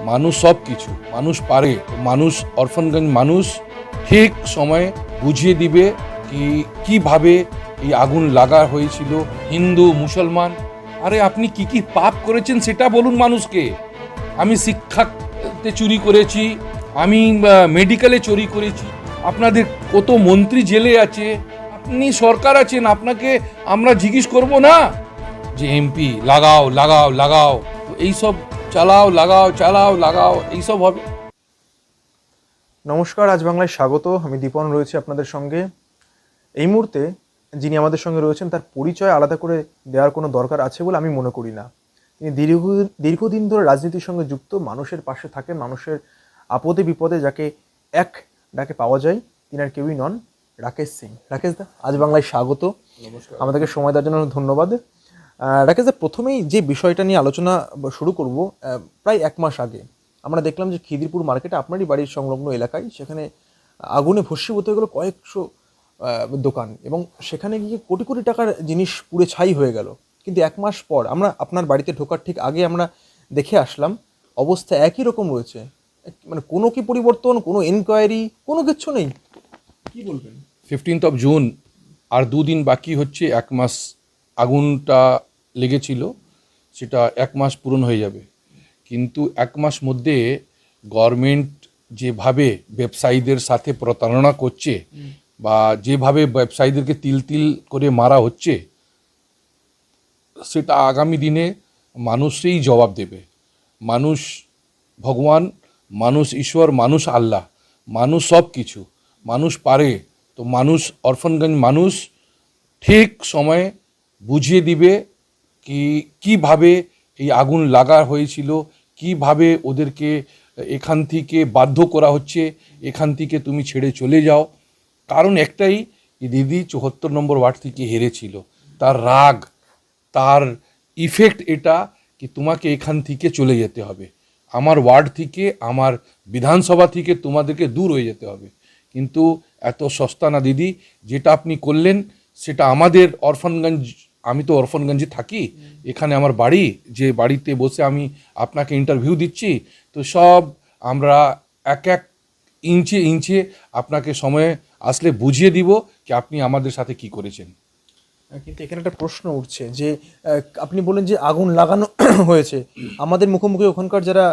মানুষ সব কিছু, মানুষ পারে, মানুষ অরফানগঞ্জ মানুষ ঠিক সময়ে বুঝিয়ে দিবে কিভাবে এই আগুন লাগা হয়েছিল। হিন্দু মুসলমান, আরে আপনি কি কি পাপ করেছেন সেটা বলুন মানুষকে। আমি শিক্ষাতে চুরি করেছি, আমি মেডিকেলে চুরি করেছি, আপনাদের কত মন্ত্রী জেলে আছে, আপনি সরকার আছেন, আপনাকে আমরা জিজ্ঞেস করব না যে এমপি লাগাও লাগাও লাগাও, এইসব চালাও লাগাও চালাও লাগাও, এইসব হবে। নমস্কার, আজ বাংলায় স্বাগত। আমি দীপন রয়েছি আপনাদের সঙ্গে। এই মুহূর্তে যিনি আমাদের সঙ্গে রয়েছেন তার পরিচয় আলাদা করে দেওয়ার কোনো দরকার আছে বলে আমি মনে করি না। তিনি দীর্ঘদিন ধরে রাজনীতির সঙ্গে যুক্ত, মানুষের পাশে থাকেন, মানুষের আপদে বিপদে যাকে এক ডাকে পাওয়া যায় তিনি আর কেউই নন, রাকেশ সিং। রাকেশ দা, আজ বাংলায় স্বাগত। আমাদেরকে সময় দেওয়ার জন্য ধন্যবাদ। রাকেশ দা, প্রথমেই যে বিষয়টা নিয়ে আলোচনা শুরু করব, প্রায় এক মাস আগে আমরা দেখলাম যে খিদিরপুর মার্কেটে আপনারই বাড়ির সংলগ্ন এলাকায় সেখানে আগুনে ভস্মীভূত হয়ে গেল কয়েকশো দোকান, এবং সেখানে গিয়ে কোটি কোটি টাকার জিনিস পুড়ে ছাই হয়ে গেল। কিন্তু এক মাস পর আমরা আপনার বাড়িতে ঢোকার ঠিক আগে আমরা দেখে আসলাম, অবস্থা একই রকম রয়েছে। মানে কোনো কি পরিবর্তন, কোনো এনকোয়ারি, কোনো কিচ্ছু নেই, কি বলবেন? 15 জুন, আর দুদিন বাকি হচ্ছে এক মাস আগুনটা লেগেছিল, সেটা এক মাস পূরণ হয়ে যাবে। কিন্তু এক মাস মধ্যে গভর্নমেন্ট যেভাবে ব্যবসায়ীদের সাথে প্রতারণা করছে বা যেভাবে ব্যবসায়ীদেরকে তিল তিল করে মারা হচ্ছে, সেটা আগামী দিনে মানুষই জবাব দেবে। মানুষ ভগবান, মানুষ ঈশ্বর, মানুষ আল্লাহ, মানুষ সব কিছু, মানুষ পারে, তো মানুষ অরফানগঞ্জ মানুষ ঠিক সময়ে বুঝিয়ে দিবে কিভাবে এই আগুন লাগা হয়েছিল, কিভাবে ওদেরকে এখান থেকে বাধ্য করা হচ্ছে, এখান থেকে তুমি ছেড়ে চলে যাও। কারণ একটাই, দিদি 74 নম্বর ওয়ার্ড থেকে হেরেছিল, তার রাগ, তার ইফেক্ট এটা কি তোমাকে এখান থেকে চলে যেতে হবে, আমার ওয়ার্ড থেকে, আমার বিধানসভা থেকে তোমাদেরকে দূর হয়ে যেতে হবে। কিন্তু এত সস্তা না দিদি, যেটা আপনি করলেন সেটা আমাদের অরফানগঞ্জ, আমি তো অরফানগঞ্জে থাকি, এখানে আমার বাড়ি, যে বাড়িতে বসে আমি আপনাকে ইন্টারভিউ দিচ্ছি, তো সব আমরা এক এক ইঞ্চে ইঞ্চে আপনাকে সময় আসলে বুঝিয়ে দিব কি আপনি আমাদের সাথে কি করেছেন। কিন্তু এখানে একটা প্রশ্ন উঠছে যে আপনি বলেন যে আগুন লাগানো হয়েছে, আমাদের মুখোমুখি ওখানকার যারা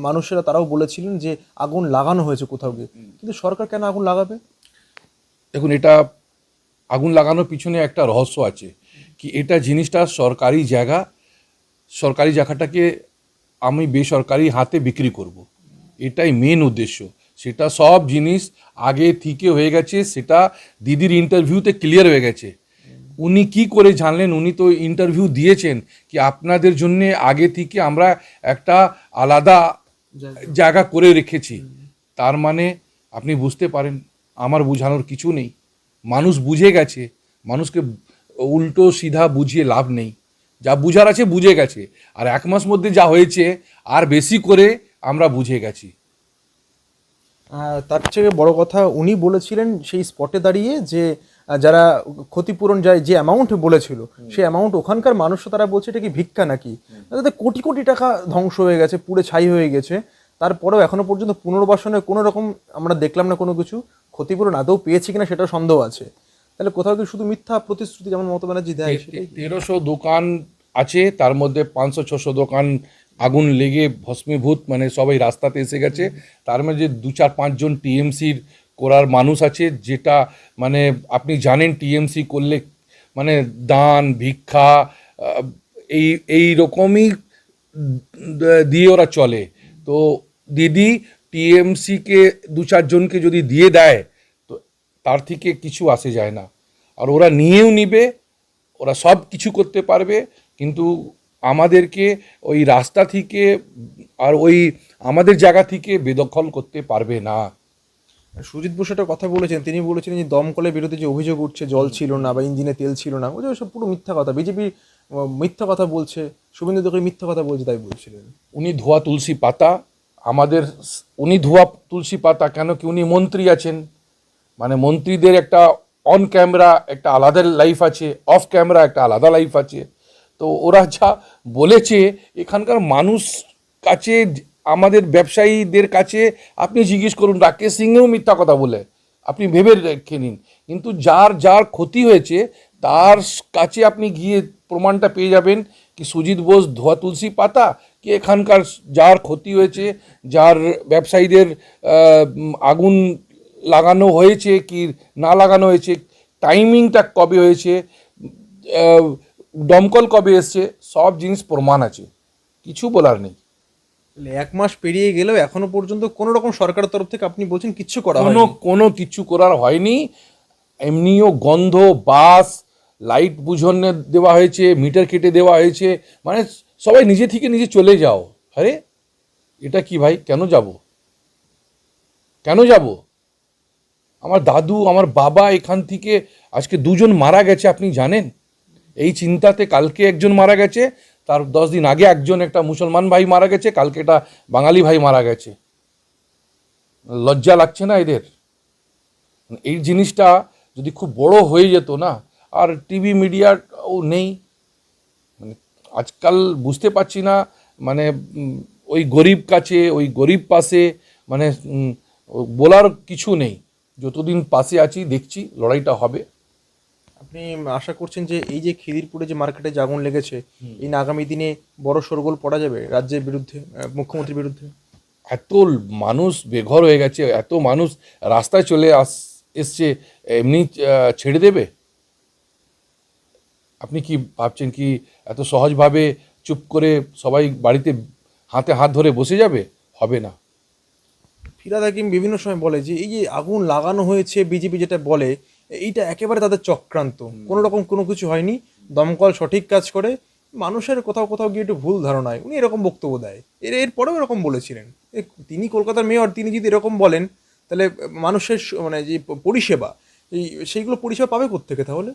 মানুষেরা তারাও বলেছিলেন যে আগুন লাগানো হয়েছে কোথাও গিয়ে, কিন্তু সরকার কেন আগুন লাগাবে? দেখুন, এটা আগুন লাগানোর পিছনে একটা রহস্য আছে, কি এটা জিনিসটা সরকারি জায়গা, সরকারি জায়গাটাকে আমি বেসরকারি হাতে বিক্রি করব, এটাই মেন উদ্দেশ্য। সেটা সব জিনিস আগে থেকে হয়ে গেছে, সেটা দিদির ইন্টারভিউতে ক্লিয়ার হয়ে গেছে। উনি কি করে জানলেন? উনি তো ইন্টারভিউ দিয়েছেন কি আপনাদের জন্য আগে থেকে আমরা একটা আলাদা জায়গা করে রেখেছি। তার মানে আপনি বুঝতে পারেন, আমার বোঝানোর কিছু নেই, মানুষ বুঝে গেছে। মানুষকে উল্টো সিধা বুঝিয়ে লাভ নেই, যা বুঝার আছে বুঝে গেছে। আর এক মাস মধ্যে যা হয়েছে আর বেশি করে আমরা বুঝে গেছি। তার থেকে বড় কথা, উনি বলেছিলেন সেই স্পটে দাঁড়িয়ে যে যারা ক্ষতিপূরণ যায় যে অ্যামাউন্ট বলেছিল, সেই অ্যামাউন্ট ওখানকার মানুষরা তারা বলছে এটা কি ভিক্ষা নাকি? তাদের কোটি কোটি টাকা ধ্বংস হয়ে গেছে, পুড়ে ছাই হয়ে গেছে, তারপরেও এখনো পর্যন্ত পুনর্বাসনের কোনো রকম আমরা দেখলাম না, কোনো কিছু ক্ষতিপূরণ আদৌ পেয়েছে কিনা সেটা সন্দেহ আছে। তাহলে কোথাও কি শুধু মিথ্যা প্রতিশ্রুতি যেমন মমতা ব্যানার্জি দেয়? 1300 দোকান আছে, তার মধ্যে 500-600 দোকান আগুন লেগে ভস্মীভূত, মানে সবাই রাস্তাতে এসে গেছে। তার মধ্যে 2-4-5 জন টিএমসির করার মানুষ আছে, যেটা মানে আপনি জানেন টিএমসি করলে মানে দান ভিক্ষা এই রকমই দিয়ে ওরা চলে। তো দিদি টিএমসিকে 2-4 জনকে যদি দিয়ে দেয় তো তার থেকে কিছু আসে যায় না, আর ওরা নিয়েও নিবে, ওরা সব কিছু করতে পারবে, কিন্তু আমাদেরকে ওই রাস্তা থেকে আর ওই আমাদের জায়গা থেকে বেদখল করতে পারবে না। সুজিত বসু একটা কথা বলেছেন, তিনি বলেছিলেন যে দমকলের বিরুদ্ধে যে অভিযোগ উঠছে জল ছিল না বা ইঞ্জিনে তেল ছিল না, ওই সব পুরো মিথ্যা কথা, বিজেপি মিথ্যা কথা বলছে, শুভেন্দু অধিকারী মিথ্যা কথা বলছে, তাই বলছিলেন। উনি ধোয়া তুলসী পাতা, আমাদের উনি ধোয়া তুলসী পাতা কেন কি উনি মন্ত্রী আছেন, মানে মন্ত্রীদের একটা অন ক্যামেরা একটা আলাদা লাইফ আছে, অফ ক্যামেরা একটা আলাদা লাইফ আছে। তো ওরা যা বলেছে এখানকার মানুষ কাছে আমাদের ব্যবসায়ীদের কাছে আপনি জিজ্ঞেস করুন, রাকেশ সিংহেও মিথ্যা কথা বলে, আপনি ভেবে রেখে নিন। কিন্তু যার যার ক্ষতি হয়েছে তার কাছে আপনি গিয়ে প্রমাণটা পেয়ে যাবেন কি সুজিত বোস ধোয়া তুলসী পাতা, কি এখানকার যার ক্ষতি হয়েছে, যার ব্যবসায়ীদের আগুন লাগানো হয়েছে কি না লাগানো হয়েছে, টাইমিংটা কবে হয়েছে, দমকল কবে এসছে, সব জিনিস প্রমাণ আছে, কিছু বলার নেই। তাহলে 1 মাস পেরিয়ে গেলেও এখনো পর্যন্ত কোনো রকম সরকারের তরফ থেকে আপনি বলছেন কিচ্ছু করা কোনো হয়নি। কোনো কিছু করার হয়নি। এমনিও গন্ধ, বাস, লাইট বুঝনে দেওয়া হয়েছে, মিটার কেটে দেওয়া হয়েছে, মানে সবাই নিজে থেকে নিজে চলে যাও। আরে এটা কি ভাই, কেন যাব, কেন যাব? আমার দাদু, আমার বাবা এখান থেকে আজকে 2জন মারা গেছে, আপনি জানেন? এই চিন্তাতে কালকে একজন মারা গেছে, তার 10 দিন আগে একজন, একটা মুসলমান ভাই মারা গেছে, কালকে এটা বাঙালি ভাই মারা গেছে। লজ্জা লাগছে না এদের? এই জিনিসটা যদি খুব বড় হয়ে যেত না, আর টিভি মিডিয়াও নেই, মানে আজকাল বুঝতে পারছি না, মানে ওই গরিব কাছে, ওই গরিব পাশে, মানে বলার কিছু নেই। যতদিন পাশে আছি দেখছি লড়াইটা হবে। আপনি আশা করছেন যে এই যে খিদিরপুরে যে মার্কেটে যে আগুন লেগেছে, এই না আগামী দিনে বড় শোরগোল পড়া যাবে রাজ্যের বিরুদ্ধে, মুখ্যমন্ত্রীর বিরুদ্ধে? এত মানুষ বেঘর হয়ে গেছে, এত মানুষ রাস্তায় চলে এসছে, এমনি ছেড়ে দেবে? আপনি কি ভাবছেন কি এত সহজভাবে চুপ করে সবাই বাড়িতে হাতে হাত ধরে বসে যাবে? হবে না। ফিরহাদ হাকিম বিভিন্ন সময় বলে যে এই যে আগুন লাগানো হয়েছে, বিজেপি যেটা বলে এইটা একেবারে তাদের চক্রান্ত, কোনো রকম কোনো কিছু হয়নি, দমকল সঠিক কাজ করে, মানুষের কোথাও কোথাও গিয়ে একটু ভুল ধারণায় উনি এরকম বক্তব্য দেয়। এরপরেও এরকম বলেছিলেন। তিনি কলকাতার মেয়র, তিনি যদি এরকম বলেন তাহলে মানুষের মানে যে পরিষেবা, এই সেইগুলো পরিষেবা পাবে কোত্থেকে তাহলে?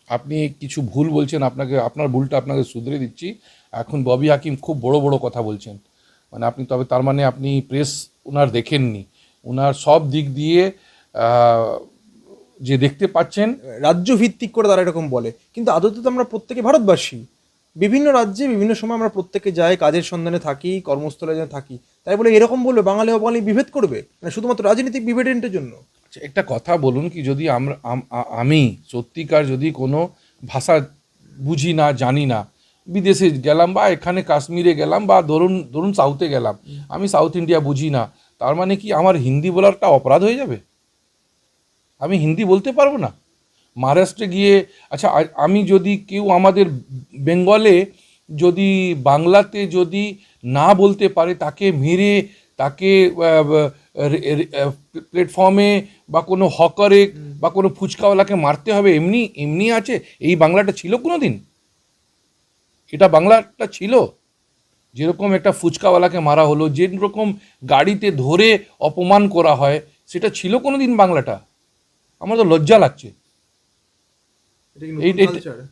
আপনি কিছু ভুল বলছেন, আপনাকে আপনার ভুলটা আপনাকে শুধরে দিচ্ছি। এখন ববি হাকিম খুব বড় বড় কথা বলছেন, মানে আপনি, তবে তার মানে আপনি প্রেস ওনার দেখেননি। ওনার সব দিক দিয়ে যে দেখতে পাচ্ছেন, রাজ্য ভিত্তিক করে তারা এরকম বলে, কিন্তু আদতে তো আমরা প্রত্যেকে ভারতবাসী, বিভিন্ন রাজ্যে বিভিন্ন সময় আমরা প্রত্যেকে যাই, কাজের সন্ধানে থাকি, কর্মস্থলে যেন থাকি, তাই বলে এরকম বলবে বাঙালি অবাঙালি বিভেদ করবে, মানে শুধুমাত্র রাজনৈতিক বিভেদের জন্য? আচ্ছা, একটা কথা বলুন, কি যদি আমি সত্যিকার যদি কোনো ভাষা বুঝি না, জানি না, বিদেশে গেলাম বা এখানে কাশ্মীরে গেলাম বা ধরুন ধরুন সাউথে গেলাম, আমি সাউথ ইন্ডিয়া বুঝি না, তার মানে কি আমার হিন্দি বলারটা অপরাধ হয়ে যাবে? আমি হিন্দি বলতে পারবো না? মহারাষ্ট্রে গিয়ে, আচ্ছা আমি যদি কেউ আমাদের বেঙ্গলে যদি বাংলাতে যদি না বলতে পারে, তাকে মেরে, তাকে প্ল্যাটফর্মে বা কোনো হকারে বা কোনো ফুচকাওয়ালাকে মারতে হবে, এমনি এমনি আছে? এই বাংলাটা ছিল কোনো দিন? এটা বাংলাটা ছিল? যেরকম একটা ফুচকাওয়ালাকে মারা হলো, যেরকম গাড়িতে ধরে অপমান করা হয়, সেটা ছিল কোনো দিন বাংলাটা? আমার তো লজ্জা লাগছে।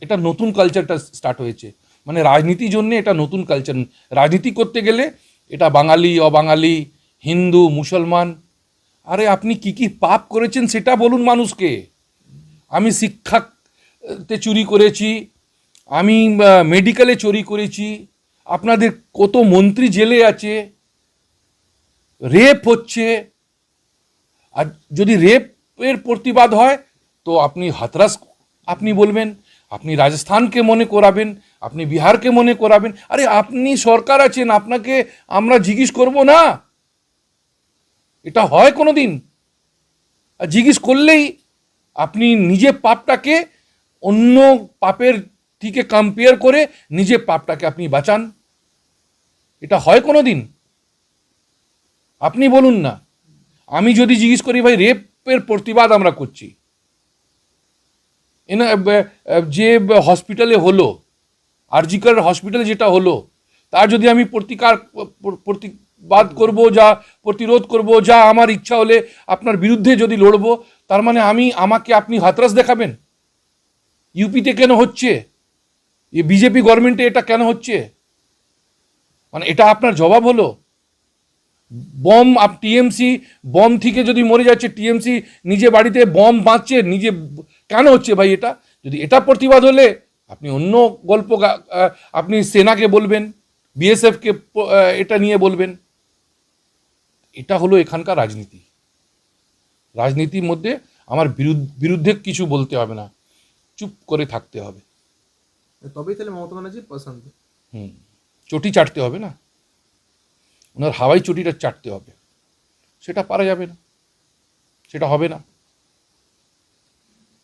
এটা নতুন কালচারটা স্টার্ট হয়েছে, মানে রাজনীতির জন্য এটা নতুন কালচার। রাজনীতি করতে গেলে এটা বাঙালি, অবাঙালি, হিন্দু, মুসলমান। আরে আপনি কি কি পাপ করেছেন সেটা বলুন মানুষকে। আমি শিক্ষাতে চুরি করেছি, আমি মেডিকেলে চুরি করেছি, আপনাদের কত মন্ত্রী জেলে আছে, রেপ হচ্ছে। আর যদি রেপের প্রতিবাদ হয় তো আপনি হাতরাস আপনি বলবেন, আপনি রাজস্থানকে মনে করাবেন, আপনি বিহারকে মনে করাবেন। আরে আপনি সরকার আছেন, আপনাকে আমরা জিজ্ঞেস করব না? এটা হয় কোনো দিন? আর জিজ্ঞেস করলেই আপনি নিজে পাপটাকে অন্য পাপের থেকে কম্পেয়ার করে নিজে পাপটাকে আপনি বাঁচান। এটা হয় কোনো দিন? আপনি বলুন না। আমি যদি জিজ্ঞেস করি ভাই রেপের প্রতিবাদ আমরা করছি, যে হসপিটালে হলো, আরজিকর হসপিটালে যেটা হলো, তার যদি আমি প্রতিবাদ করব, যা প্রতিরোধ করব, যা আমার ইচ্ছা হলে আপনার বিরুদ্ধে যদি লড়বো, তার মানে আমাকে আপনি হাতরাস দেখাবেন? ইউপিতে কেন হচ্ছে, এই বিজেপি গভর্নমেন্টে এটা কেন হচ্ছে? মানে এটা আপনার জবাব হলো? বম, টিএমসি বম থেকে যদি মরে যাচ্ছে, টিএমসি নিজে বাড়িতে বম বাঁচছে, নিজে কেন হচ্ছে ভাই এটা? যদি এটা প্রতিবাদ হলে আপনি অন্য গল্প, আপনি সেনাকে বলবেন, বিএসএফকে এটা নিয়ে বলবেন, এটা হলো এখানকার রাজনীতি। রাজনীতির মধ্যে আমার বিরুদ্ধে কিছু বলতে হবে না, চুপ করে থাকতে হবে। তবেই তাহলে মমতা ব্যানার্জি পছন্দ। চটি চাটতে হবে না, ওনার হাওয়াই চটিটা চাটতে হবে, সেটা পারা যাবে না, সেটা হবে না।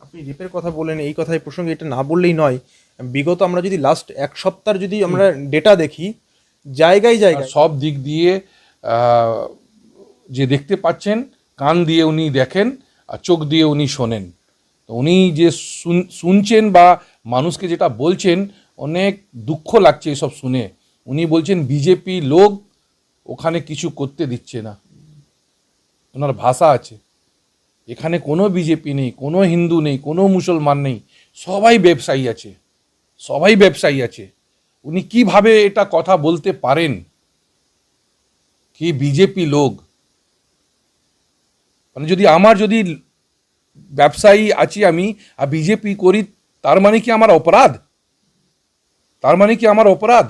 আপনি রেপের কথা বলেন, এই কথায় প্রসঙ্গে এটা না বললেই নয়। বিগত আমরা যদি লাস্ট এক সপ্তাহ যদি আমরা ডেটা দেখি, জায়গায় আর জায়গায় সব দিক দিয়ে যে দেখতে পাচ্ছেন, কান দিয়ে উনি দেখেন আর চোখ দিয়ে উনি শোনেন। তো উনি যে শুনছেন বা মানুষকে যেটা বলছেন, অনেক দুঃখ লাগছে এসব শুনে। উনি বলছেন বিজেপি লোক ওখানে কিছু করতে দিচ্ছে না, ওনার ভাষা আছে। এখানে কোনো বিজেপি নেই, কোনো হিন্দু নেই, কোনো মুসলমান নেই, সবাই ব্যবসায়ী আছে, সবাই ব্যবসায়ী আছে। উনি কিভাবে এটা কথা বলতে পারেন কি বিজেপি লোক? মানে যদি ব্যবসায়ী আছি আমি আর বিজেপি করি, তার মানে কি আমার অপরাধ? তার মানে কি আমার অপরাধ?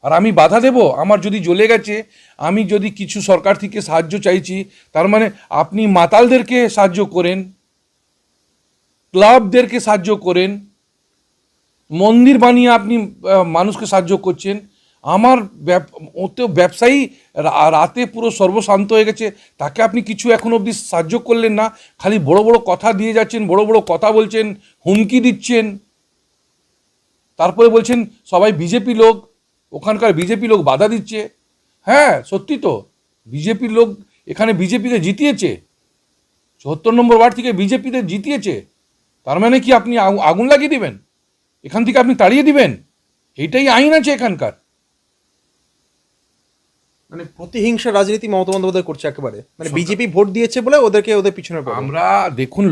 আর আমি বাধা দেব? আমার যদি জ্বলে গেছে, আমি যদি কিছু সরকার থেকে সাহায্য চাইছি, তার মানে আপনি মাতালদেরকে সাহায্য করেন, ক্লাবদেরকে সাহায্য করেন, মন্দির বানিয়ে আপনি মানুষকে সাহায্য করছেন। আমার ওতেও ব্যবসায়ী রাতে পুরো সর্বশান্ত হয়ে গেছে, তাকে আপনি কিছু এখন অবধি সাহায্য করলেন না, খালি বড় বড় কথা দিয়ে যাচ্ছেন, বড় বড় কথা বলছেন, হুমকি দিচ্ছেন, তারপরে বলছেন সবাই বিজেপি লোক, ওখানকার বিজেপি লোক বাধা দিচ্ছে। হ্যাঁ সত্যি তো, বিজেপির লোক এখানে বিজেপিকে জিতিয়েছে, ৭৪ নম্বর ওয়ার্ড থেকে বিজেপিতে জিতিয়েছে। তার মানে কি আপনি আগুন লাগিয়ে দিবেন, এখান থেকে আপনি তাড়িয়ে দিবেন? এইটাই আইন আছে এখানকার। মানে প্রতিহিংসা রাজনীতি মমতা বন্দ্যোপাধ্যায় করছে একেবারে। মানে বিজেপি ভোট দিয়েছে বলে ওদেরকে ওদের পিছনে পড়ে। আমরা দেখুন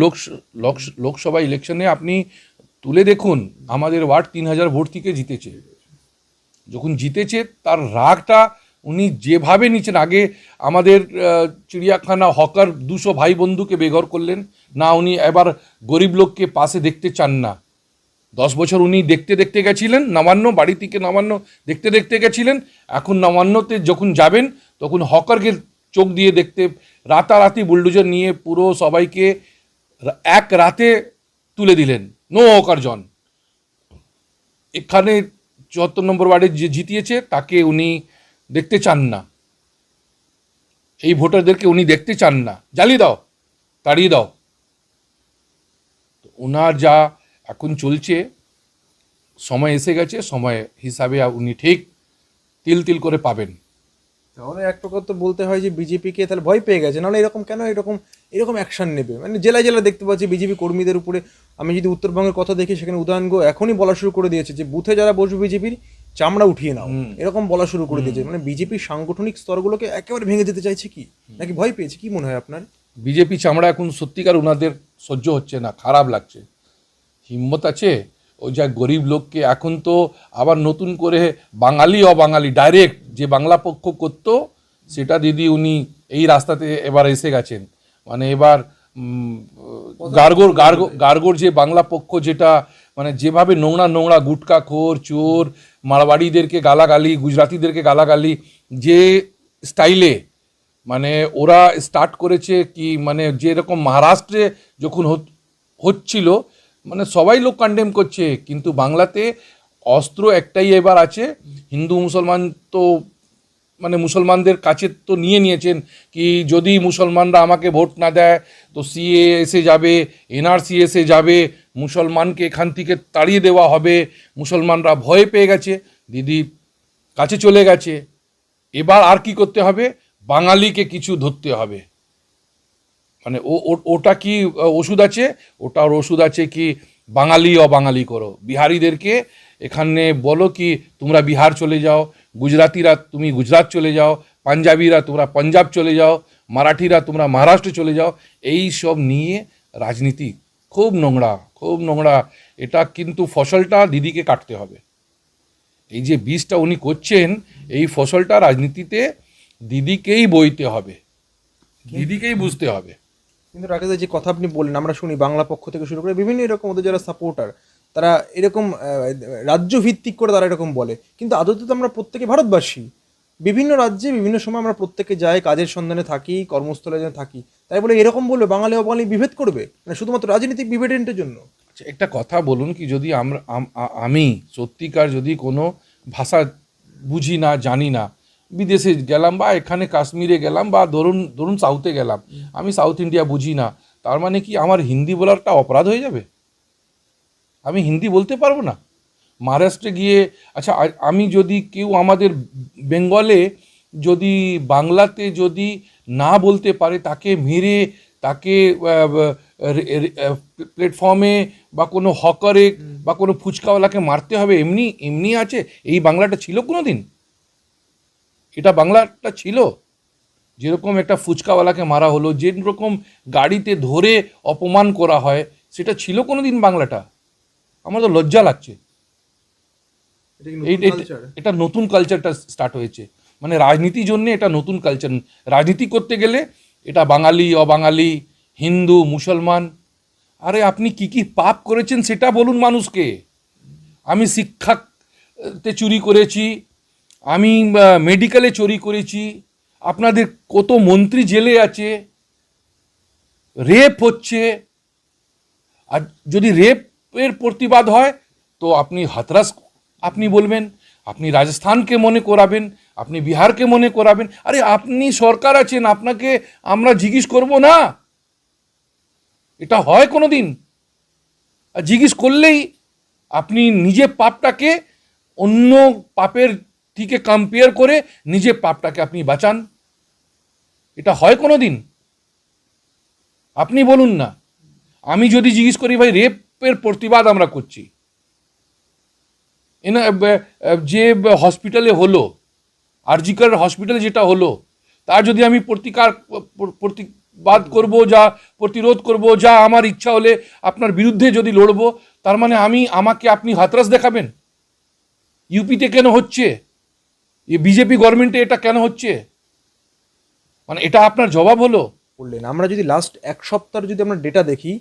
লোকসভা ইলেকশনে আপনি তুলে দেখুন, আমাদের ওয়ার্ড ৩,০০০ ভোট থেকে জিতেছে। যখন জিতেছে তার রাগটা উনি যেভাবে নিচ্ছেন, আগে আমাদের চিড়িয়াখানা হকার ২০০ ভাই বন্ধুকে বেঘর করলেন না, উনি এবার গরিব লোককে পাশে দেখতে চান না। 10 বছর উনি দেখতে দেখতে গেছিলেন, নবান্ন বাড়ি থেকে নবান্ন দেখতে দেখতে গেছিলেন, এখন নবান্নতে যখন যাবেন তখন হকারকে চোখ দিয়ে দেখতে, রাতারাতি বুলডোজার নিয়ে পুরো সবাইকে এক রাতে তুলে দিলেন, নো হকার জন। এখানে ৭৪ নম্বর ওয়ার্ডে যে জিতিয়েছে তাকে উনি দেখতে চান না, এই ভোটারদেরকে উনি দেখতে চান না, জ্বালিয়ে দাও, তাড়িয়ে দাও। ওনার যা এখন চলছে, সময় এসে গেছে, সময় হিসাবে উনি ঠিক তিল তিল করে পাবেন। তাহলে এক প্রকার তো বলতে হয় যে বিজেপিকে তাহলে ভয় পেয়ে গেছে, নাহলে এরকম কেন এরকম অ্যাকশন নেবে? মানে জেলায় জেলায় দেখতে পাচ্ছি বিজেপি কর্মীদের উপরে। আমি যদি উত্তরবঙ্গের কথা দেখি, সেখানে উদয়নগো এখনই বলা শুরু করে দিয়েছে যে বুথে যারা বসবে বিজেপির চামড়া উঠিয়ে নাও, এরকম বলা শুরু করে দিয়েছে। মানে বিজেপির সাংগঠনিক স্তরগুলোকে একেবারে ভেঙে যেতে চাইছে কি, নাকি ভয় পেয়েছে? কি মনে হয় আপনার? বিজেপি চামড়া এখন সত্যিকার ওনাদের সহ্য হচ্ছে না, খারাপ লাগছে। হিম্মত আছে ওই যা গরিব লোককে, এখন তো আবার নতুন করে বাঙালি অবাঙালি ডাইরেক্ট যে বাংলা পক্ষ করতো, সেটা দিদি উনি এই রাস্তাতে এবার এসে গেছেন। মানে এবার গার্গোর যে বাংলা পক্ষ, যেটা মানে যেভাবে নোংরা নোংরা গুটকাখোর, চোর, মারবাড়িদেরকে গালাগালি, গুজরাতিদেরকে গালাগালি, যে স্টাইলে মানে ওরা স্টার্ট করেছে, কি মানে যেরকম মহারাষ্ট্রে যখন হচ্ছিল, মানে সবাই লোক কন্ডেম করছে। কিন্তু বাংলাতে অস্ত্র একটাই এবার আছে, হিন্দু মুসলমান তো মানে মুসলমানদের কাছে তো নিয়েছেন কি যদি মুসলমানরা আমাকে ভোট না দেয় তো সিএ এসে যাবে, এনআরসি এসে যাবে, মুসলমানকে এখান থেকে তাড়িয়ে দেওয়া হবে। মুসলমানরা ভয় পেয়ে গেছে, দিদি কাছে চলে গেছে। এবার আর কি করতে হবে? বাঙালিকে কিছু ধরতে হবে। মানে ওটা কি ওষুধ আছে? ওটার ওষুধ আছে কি বাঙালি অবাঙালি করো। বিহারিদেরকে এখানে বলো কি তোমরা বিহার চলে যাও, গুজরাতিরা তুমি গুজরাট চলে যাও, পাঞ্জাবিরা তোমরা পাঞ্জাব চলে যাও, মারাঠিরা তোমরা মহারাষ্ট্র চলে যাও। এই সব নিয়ে রাজনীতি খুব নোংরা, খুব নোংরা। এটা কিন্তু ফসলটা দিদিকে কাটতে হবে। এই যে বীজটা উনি করছেন, এই ফসলটা রাজনীতিতে দিদিকেই বইতে হবে, দিদিকেই বুঝতে হবে। কিন্তু রাকেশ যে কথা আপনি বললেন, আমরা শুনি বাংলা পক্ষ থেকে শুরু করে বিভিন্ন এরকম ওদের যারা সাপোর্টার, তারা এরকম রাজ্য ভিত্তিক করে তারা এরকম বলে, কিন্তু আদতে তো আমরা প্রত্যেকে ভারতবাসী। বিভিন্ন রাজ্যে বিভিন্ন সময় আমরা প্রত্যেকে যাই, কাজের সন্ধানে থাকি, কর্মস্থলে যেন থাকি, তাই বলে এরকম বলবে বাঙালি অবাঙালি বিভেদ করবে, মানে শুধুমাত্র রাজনৈতিক বিভেদের জন্য? আচ্ছা, একটা কথা বলুন, কি যদি আমি সত্যিকার যদি কোনো ভাষা বুঝি না, জানি না, বিদেশে গেলাম বা এখানে কাশ্মীরে গেলাম বা ধরুন ধরুন সাউথে গেলাম, আমি সাউথ ইন্ডিয়া বুঝি না, তার মানে কি আমার হিন্দি বলারটা অপরাধ হয়ে যাবে? আমি হিন্দি বলতে পারবো না? মহারাষ্ট্রে গিয়ে, আচ্ছা আমি যদি কেউ আমাদের বেঙ্গলে যদি বাংলাতে যদি না বলতে পারে, তাকে মেরে, তাকে প্ল্যাটফর্মে বা কোনো হকারে বা কোনো ফুচকাওয়ালাকে মারতে হবে, এমনি এমনি আছে? এই বাংলাটা ছিল কোনো দিন? এটা বাংলাটা ছিল? যেরকম একটা ফুচকাওয়ালাকে মারা হলো, যেরকম গাড়িতে ধরে অপমান করা হয়, সেটা ছিল কোনো দিন বাংলাটা? আমার তো লজ্জা লাগছে। এটা নতুন কালচারটা স্টার্ট হয়েছে, মানে রাজনীতির জন্য এটা নতুন কালচার। রাজনীতি করতে গেলে এটা বাঙালি অবাঙালি, হিন্দু মুসলমান, আরে আপনি কি কি পাপ করেছেন সেটা বলুন মানুষকে। আমি শিক্ষাতে চুরি করেছি, আমি মেডিকেলে চুরি করেছি, আপনাদের কত মন্ত্রী জেলে আছে, রেপ হচ্ছে। আর যদি রেপের প্রতিবাদ হয় তো আপনি হাতরাস আপনি বলবেন, আপনি রাজস্থানকে মনে করাবেন, আপনি বিহারকে মনে করাবেন। আরে আপনি সরকার আছেন, আপনাকে আমরা জিজ্ঞেস করব না? এটা হয় কোনো দিন? আর জিজ্ঞেস করলেই আপনি নিজে পাপটাকে অন্য পাপের থেকে কম্পেয়ার করে নিজে পাপটাকে আপনি বাঁচান। এটা হয় কোনো দিন? আপনি বলুন না। আমি যদি জিজ্ঞেস করি, ভাই রেপের প্রতিবাদ আমরা করছি, যে হসপিটালে হলো, আরজিকর হসপিটালে যেটা হলো, তার যদি আমি প্রতিবাদ করব, যা প্রতিরোধ করব, যা আমার ইচ্ছা হলে আপনার বিরুদ্ধে যদি লড়বো, তার মানে আমাকে আপনি হাতরাস দেখাবেন? ইউপিতে কেন হচ্ছে? এই বিজেপি গভর্নমেন্টে এটা কেন হচ্ছে? মানে এটা আপনার জবাব হলো? বললেন আমরা যদি লাস্ট এক সপ্তাহের যদি আমরা ডেটা দেখি,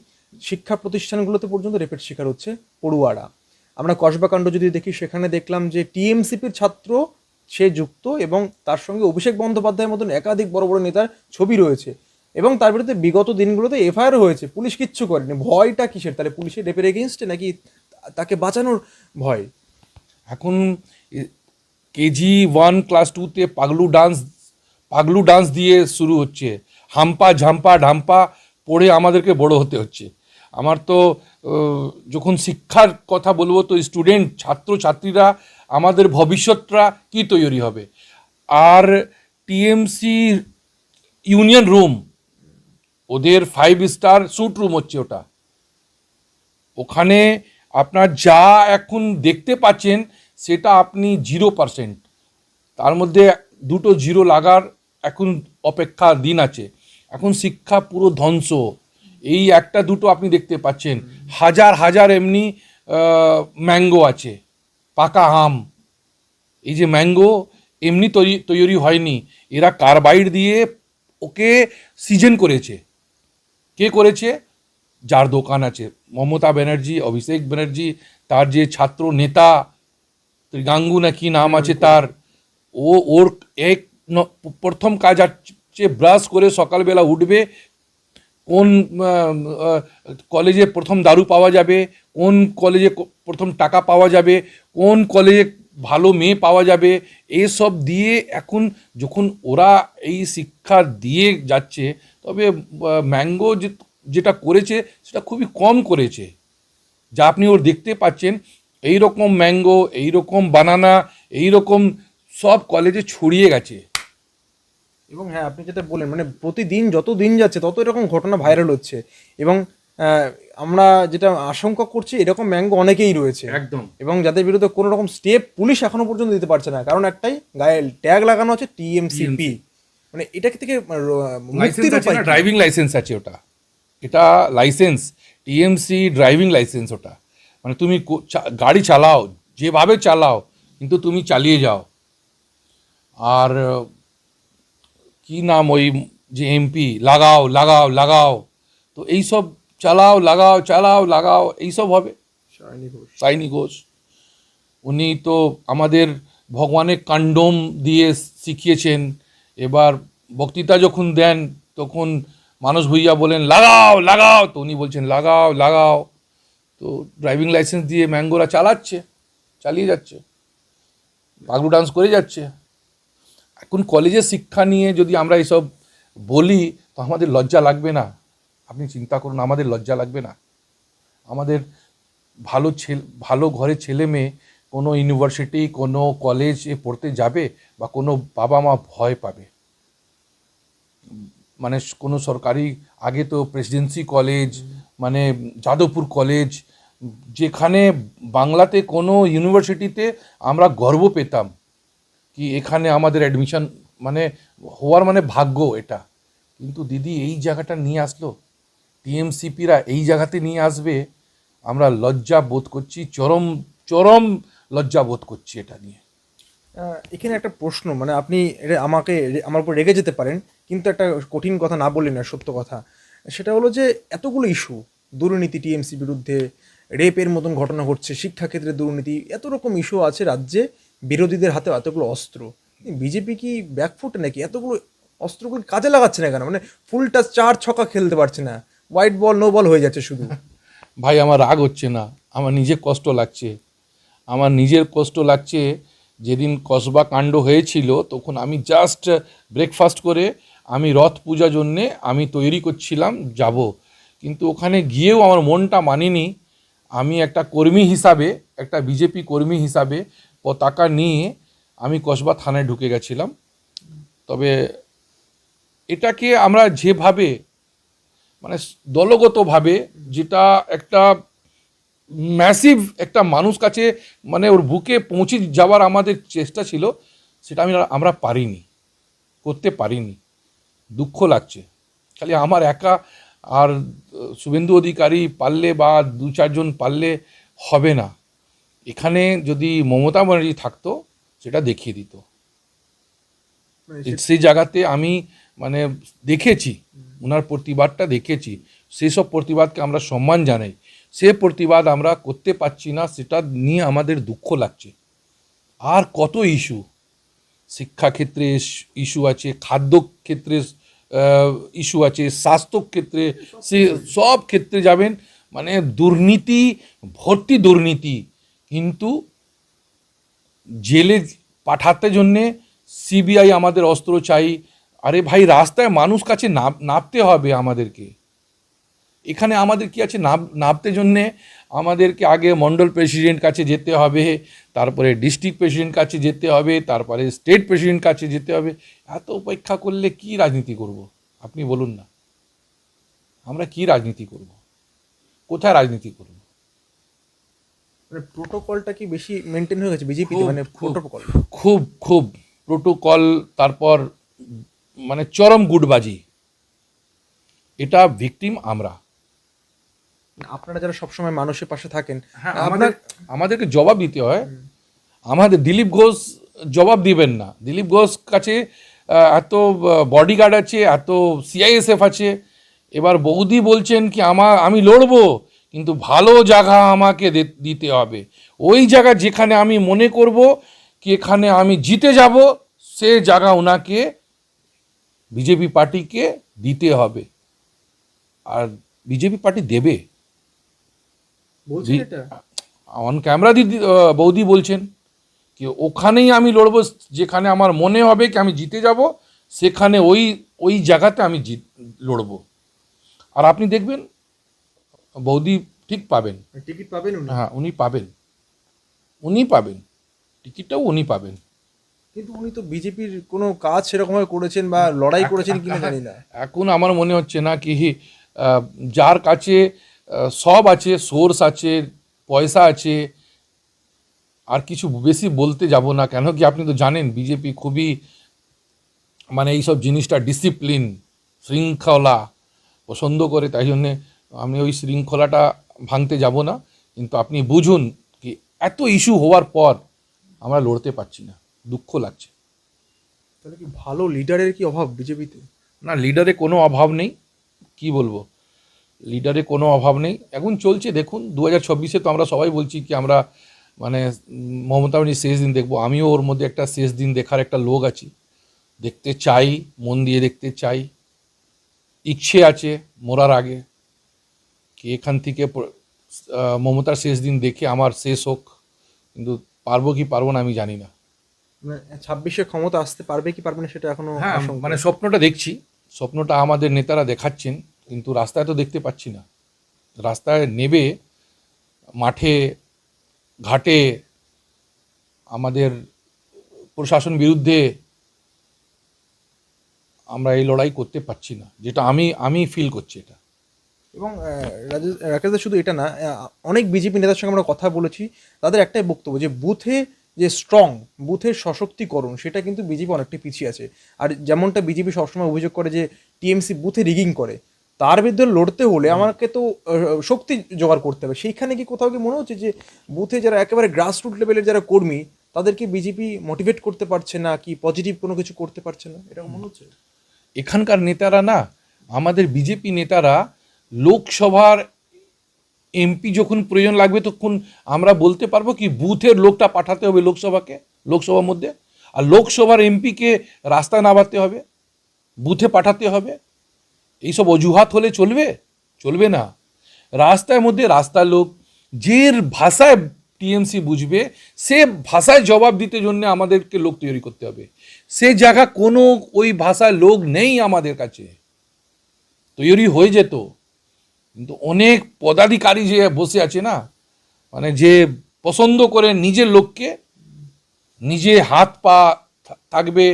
শিক্ষা প্রতিষ্ঠানগুলোতে পর্যন্ত রেপের শিকার হচ্ছে পড়ুয়ারা। আমরা কসবাকাণ্ড যদি দেখি, সেখানে দেখলাম যে টিএমসিপির ছাত্র সে যুক্ত এবং তার সঙ্গে অভিষেক বন্দ্যোপাধ্যায়ের মতন একাধিক বড় বড় নেতার ছবি রয়েছে, এবং তার বিরুদ্ধে বিগত দিনগুলোতে এফআইআর হয়েছে। পুলিশ কিচ্ছু করেনি। ভয়টা কিসের তাহলে পুলিশের? রেপের এগেনস্টে, নাকি তাকে বাঁচানোর ভয়? এখন KG1 ক্লাস 2তে পাগলু ডান্স দিয়ে শুরু হচ্ছে, হাম্পা ঝাম্পা ঢাম্পা পড়ে আমাদেরকে বড় হতে হচ্ছে। আমার তো যখন শিক্ষার কথা বলবো, তো স্টুডেন্ট ছাত্র ছাত্রীরা, আমাদের ভবিষ্যৎটা কি তৈরি হবে? আর টিএমসি ইউনিয়ন রুম, ওদের 5 স্টার স্যুট রুম হচ্ছে ওটা। ওখানে আপনার যা এখন দেখতে পাচ্ছেন সেটা আপনি 0%, তার মধ্যে 2টো জিরো লাগার এখন অপেক্ষা দিন আছে। এখন শিক্ষা পুরো ধ্বংস। এই একটা দুটো আপনি দেখতে পাচ্ছেন, হাজার হাজার এমনি ম্যাঙ্গো আছে, পাকা আম। এই যে ম্যাঙ্গো এমনি তৈরি হয়নি, এরা কার্বাইড দিয়ে ওকে সিজন করেছে। কে করেছে? যার দোকান আছে, মমতা ব্যানার্জি, অভিষেক ব্যানার্জি, তার যে ছাত্র নেতা ত্রিগাঙ্গু না কি নাম আছে তার, ওর প্রথম কাজ হচ্ছে ব্রাশ করে সকালবেলা উঠবে, কোন কলেজে প্রথম দারু পাওয়া যাবে, কোন কলেজে প্রথম টাকা পাওয়া যাবে, কোন কলেজে ভালো মেয়ে পাওয়া যাবে, এসব দিয়ে এখন যখন ওরা এই শিক্ষা দিয়ে যাচ্ছে, তবে ম্যাঙ্গো যেটা করেছে সেটা খুবই কম করেছে। যা আপনি ওর দেখতে পাচ্ছেন, এই রকম ম্যাঙ্গো, এই রকম বানানা, এই রকম সব কলেজে ছড়িয়ে গেছে। এবং হ্যাঁ, আপনি যেটা বলেন, মানে প্রতিদিন যত দিন যাচ্ছে তত এরকম ঘটনা ভাইরাল হচ্ছে, এবং আমরা যেটা আশঙ্কা করছি, এরকম ম্যাঙ্গো অনেকেই রয়েছে একদম। এবং যাদের বিরুদ্ধে কোনো রকম স্টেপ পুলিশ এখনো পর্যন্ত দিতে পারছে না, কারণ একটাই গায়ে ট্যাগ লাগানো আছে টিএমসিপি। মানে এটা থেকে মুক্তির উপায় কি? ড্রাইভিং লাইসেন্স আছে ওটা, এটা লাইসেন্স, টিএমসি ড্রাইভিং লাইসেন্স ওটা। মানে তুমি গাড়ি চালাও, যেভাবে চালাও, কিন্তু তুমি চালিয়ে যাও। আর কি নাম ওই যে এমপি, লাগাও লাগাও লাগাও, তো এইসব চালাও লাগাও চালাও লাগাও এইসব হবে। সায়নী ঘোষ, উনি তো আমাদের ভগবানের কাণ্ডম দিয়ে শিখিয়েছেন। এবার বক্তৃতা যখন দেন তখন মানস ভুঁইয়া বলেন লাগাও লাগাও, তো উনি বলছেন লাগাও লাগাও। তো ড্রাইভিং লাইসেন্স দিয়ে ম্যাঙ্গোরা চালিয়ে যাচ্ছে, পাগলু ডান্স করে যাচ্ছে। এখন কলেজের শিক্ষা নিয়ে যদি আমরা এইসব বলি তো আমাদের লজ্জা লাগবে না? আপনি চিন্তা করুন, আমাদের লজ্জা লাগবে না? আমাদের ভালো ঘরের ছেলে মেয়ে কোনো ইউনিভার্সিটি কোনো কলেজে পড়তে যাবে বা কোনো বাবা মা ভয় পাবে? মানে কোনো সরকারি, আগে তো প্রেসিডেন্সি কলেজ, মানে যাদবপুর কলেজ, যেখানে বাংলাতে কোনো ইউনিভার্সিটিতে আমরা গর্ব পেতাম কি এখানে আমাদের অ্যাডমিশন মানে হওয়ার মানে ভাগ্য এটা। কিন্তু দিদি এই জায়গাটা নিয়ে আসলো, টিএমসিপিরা এই জায়গাতে নিয়ে আসবে, আমরা লজ্জা বোধ করছি, চরম চরম লজ্জা বোধ করছি এটা নিয়ে। এখানে একটা প্রশ্ন, মানে আপনি এটা আমার উপর রেগে যেতে পারেন, কিন্তু একটা কঠিন কথা না বললেন না, সত্য কথা। সেটা হলো যে এতগুলো ইস্যু, দুর্নীতি টিএমসি বিরুদ্ধে, রেপের মতন ঘটনা ঘটছে, শিক্ষাক্ষেত্রে দুর্নীতি, এত রকম ইস্যু আছে রাজ্যে, বিরোধীদের হাতে এতগুলো অস্ত্র। বিজেপি কি ব্যাকফুটে নাকি? এতগুলো অস্ত্রগুলো কাজে লাগাচ্ছে না কেন? মানে ফুল টাচ 4 ছক্কা খেলতে পারছে না, হোয়াইট বল নো বল হয়ে যাচ্ছে শুধু। ভাই আমার রাগ হচ্ছে না, আমার নিজের কষ্ট লাগছে। আমার নিজের কষ্ট লাগছে। যেদিন কসবা কাণ্ড হয়েছিল তখন আমি জাস্ট ব্রেকফাস্ট করে আমি রথ পূজার জন্যে আমি তৈরি করছিলাম যাব, কিন্তু ওখানে গিয়েও আমার মনটা মানেনি। আমি একটা কর্মী হিসাবে, একটা বিজেপি কর্মী হিসাবে পতাকা নিয়ে আমি কসবা থানায় ঢুকে গেছিলাম। তবে এটাকে আমরা যেভাবে মানে দলগতভাবে, যেটা একটা ম্যাসিভ একটা মানুষ কাছে মানে ওর বুকে পৌঁছে যাওয়ার আমাদের চেষ্টা ছিল, সেটা আমরা করতে পারিনি। দুঃখ লাগছে। খালি আমার একা আর শুভেন্দু অধিকারী পারলে বা 2-4 জন পারলে হবে না। এখানে যদি মমতা ব্যানার্জি থাকতো সেটা দেখিয়ে দিত। সেই জায়গাতে আমি মানে দেখেছি, ওনার প্রতিবাদটা দেখেছি, সেসব প্রতিবাদকে আমরা সম্মান জানাই। সে প্রতিবাদ আমরা করতে পারছি না, সেটা নিয়ে আমাদের দুঃখ লাগছে। আর কত ইস্যু, শিক্ষাক্ষেত্রে ইস্যু আছে, খাদ্য ক্ষেত্রে ইস্যু আছে, স্বাস্থ্য ক্ষেত্রে, সে সব ক্ষেত্রে যাবেন মানে দুর্নীতি, ভর্তি দুর্নীতি। কিন্তু জেলে পাঠাতে জন্যে সিবিআই আমাদের অস্ত্র চাই। আরে ভাই, রাস্তায় মানুষ কাছে নামতে হবে আমাদেরকে। এখানে আমাদের কি আছে, নামতে জন্যে আমাদেরকে আগে মন্ডল প্রেসিডেন্ট কাছে যেতে হবে, তারপরে ডিস্ট্রিক্ট প্রেসিডেন্ট কাছে যেতে হবে, তারপরে স্টেট প্রেসিডেন্ট কাছে যেতে হবে। এত অপেক্ষা করলে কি রাজনীতি করব? আপনি বলুন না, আমরা কি রাজনীতি করব? কোথায় রাজনীতি করব? মানে প্রোটোকলটা কি বেশি মেনটেন হয়ে গেছে বিজেপিতে? মানে প্রোটোকল খুব খুব প্রোটোকল, তারপর মানে চরম গুটবাজি। এটা ভিকটিম আমরা। আপনারা যারা সবসময় মানুষের পাশে থাকেন, হ্যাঁ, আমাদেরকে জবাব দিতে হয়। আমাদের দিলীপ ঘোষ জবাব দিবেন না? দিলীপ ঘোষ কাছে এত বডিগার্ড আছে, এত সিআইএসএফ আছে। এবার বৌদি বলছেন কি আমি লড়বো, কিন্তু ভালো জায়গা আমাকে দিতে হবে। ওই জায়গা যেখানে আমি মনে করব কি এখানে আমি জিতে যাব, সে জায়গা ওনাকে, বিজেপি পার্টিকে দিতে হবে। আর বিজেপি পার্টি দেবে। অন ক্যামেরা বৌদি বলছেন কি ওখানেই আমি লড়বো, যেখানে আমার মনে হবে কি আমি জিতে যাব, সেখানে ওই জায়গাতে আমি লড়বো। আর আপনি দেখবেন বৌদি ঠিক পাবেন, টিকিট পাবেন। হ্যাঁ, উনি পাবেন টিকিটটাও উনি পাবেন। কিন্তু উনি তো বিজেপির কোনো কাজ সেরকমভাবে করেছেন বা লড়াই করেছেন কিনা জানি না। এখন আমার মনে হচ্ছে না কি যার কাছে সব আছে, সোর্স আছে, পয়সা আছে, আর কিছু বেশি বলতে যাব না। কেন কি আপনি তো জানেন বিজেপি খুবই মানে এইসব জিনিসটা ডিসিপ্লিন, শৃঙ্খলা পছন্দ করে, তাই জন্যে আমি ওই শৃঙ্খলাটা ভাঙতে যাব না। কিন্তু আপনি বুঝুন কি এত ইস্যু হওয়ার পর আমরা লড়তে পারছি না, দুঃখ লাগছে। তাহলে কি ভালো লিডারের কি অভাব বিজেপিতে? না, লিডারে কোনো অভাব নেই। কি বলবো, লিডারে কোনো অভাব নেই। এখন চলছে দেখুন 2024-এ তো আমরা সবাই বলছি কি আমরা মানে মমতা ব্যানার্জি শেষ দিন দেখবো, আমিও ওর মধ্যে একটা শেষ দিন দেখার একটা লোক আছি, দেখতে চাই, মন দিয়ে দেখতে চাই, ইচ্ছে আছে মরার আগে কি এখান থেকে মমতার শেষ দিন দেখে আমার শেষ হোক, কিন্তু পারবো কি পারবো না আমি জানি না। 26-এ ক্ষমতা আসতে পারবে কি পারবে না সেটা এখনো হ্যাঁ, আশঙ্কা। মানে স্বপ্নটা দেখছি, স্বপ্নটা আমাদের নেতারা দেখাচ্ছেন, কিন্তু রাস্তায় তো দেখতে পাচ্ছি না। রাস্তায় নেবে, মাঠে ঘাটে আমাদের প্রশাসন বিরুদ্ধে আমরা এই লড়াই করতে পারছি না, যেটা আমি ফিল করছি এটা। এবং রাকেশদা শুধু এটা না, অনেক বিজেপি নেতার সঙ্গে আমরা কথা বলেছি, তাদের একটাই বক্তব্য যে বুথে যে স্ট্রং, বুথের সশক্তিকরণ সেটা কিন্তু বিজেপি অনেকটা পিছিয়ে আছে। আর যেমনটা বিজেপি সবসময় অভিযোগ করে যে টিএমসি বুথে রিগিং করে, তার বিরুদ্ধে লড়তে হলে আমাকে তো শক্তি জোগাড় করতে হবে। সেইখানে কি কোথাও কি মনে হচ্ছে যে বুথে যারা একেবারে গ্রাসরুট লেভেলের যারা কর্মী, তাদেরকে বিজেপি মোটিভেট করতে পারছে না, কি পজিটিভ কোনো কিছু করতে পারছে না, এটা মনে হচ্ছে? এখানকার নেতারা না, আমাদের বিজেপি নেতারা লোকসভার এমপি যখন প্রয়োজন লাগবে তখন আমরা বলতে পারবো কি বুথের লোকটা পাঠাতে হবে লোকসভার মধ্যে, আর লোকসভার এমপিকে রাস্তায় নামাতে হবে, বুথে পাঠাতে হবে। এইসব অজুহাত হলে চলবে না। রাস্তার মধ্যে রাস্তার লোক যে ভাষায় টিএমসি বুঝবে সে ভাষায় জবাব দিতে জন্য আমাদেরকে লোক তৈরি করতে হবে। সে জায়গা কোনো ওই ভাষায় লোক নেই আমাদের কাছে, তৈরি হয়ে যেত, কিন্তু অনেক পদাধিকারী যে বসে আছে না, মানে যে পছন্দ করে নিজের লোককে, নিজে হাত পা থাকবে,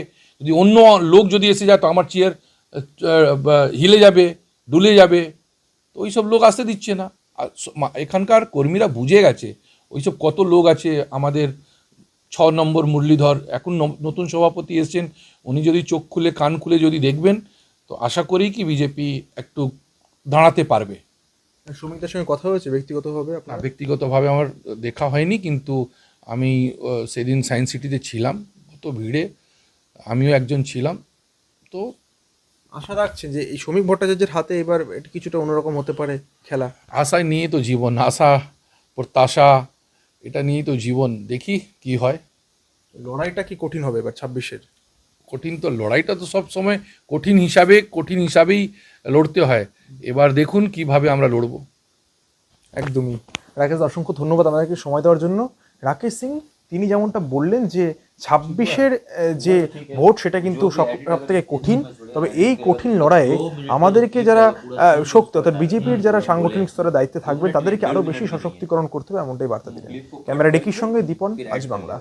যদি অন্য লোক যদি এসে যায় তো আমার চেয়ার হিলে যাবে, ডুলে যাবে, তো ওইসব লোক আসতে দিচ্ছে না। আর এখানকার কর্মীরা বুঝে গেছে ওইসব কত লোক আছে। আমাদের 6 নম্বর মুরলীধর এখন নতুন সভাপতি এসছেন, উনি যদি চোখ খুলে কান খুলে যদি দেখবেন তো আশা করি কি বিজেপি একটু দাঁড়াতে পারবে। শ্রমিকদের সঙ্গে কথা হয়েছে ব্যক্তিগতভাবে না, আপনার? ব্যক্তিগতভাবে আমার দেখা হয়নি, কিন্তু আমি সেদিন সায়েন্স সিটিতে ছিলাম, কত ভিড়ে আমিও একজন ছিলাম। তো আশা রাখছেন যে এই শ্রমিক ভট্টাচার্যের হাতে এবার এটা কিছুটা অন্যরকম হতে পারে খেলা? আশায় নিয়ে তো জীবন, আশা প্রত্যাশা এটা নিয়েই তো জীবন, দেখি কি হয়। লড়াইটা কি কঠিন হবে এবার 26-এর? কঠিন তো, লড়াইটা তো সব সময় কঠিন হিসাবেই লড়তে হয়। এবার দেখুন কিভাবে আমরা লড়বো। একদমই। রাকেশ, অসংখ্য ধন্যবাদ আমাদেরকে সময় দেওয়ার জন্য। রাকেশ সিং তিনি যেমনটা বললেন যে 26-এর যে ভোট সেটা কিন্তু সব থেকে কঠিন, তবে এই কঠিন লড়াইয়ে আমাদেরকে যারা শক্তি অর্থাৎ বিজেপির যারা সাংগঠনিক স্তরে দায়িত্বে থাকবেন তাদেরকে আরও বেশি সশক্তিকরণ করতে হবে, এমনটাই বার্তা দিলেন। ক্যামেরা ডেকির সঙ্গে দীপন, আজ বাংলা।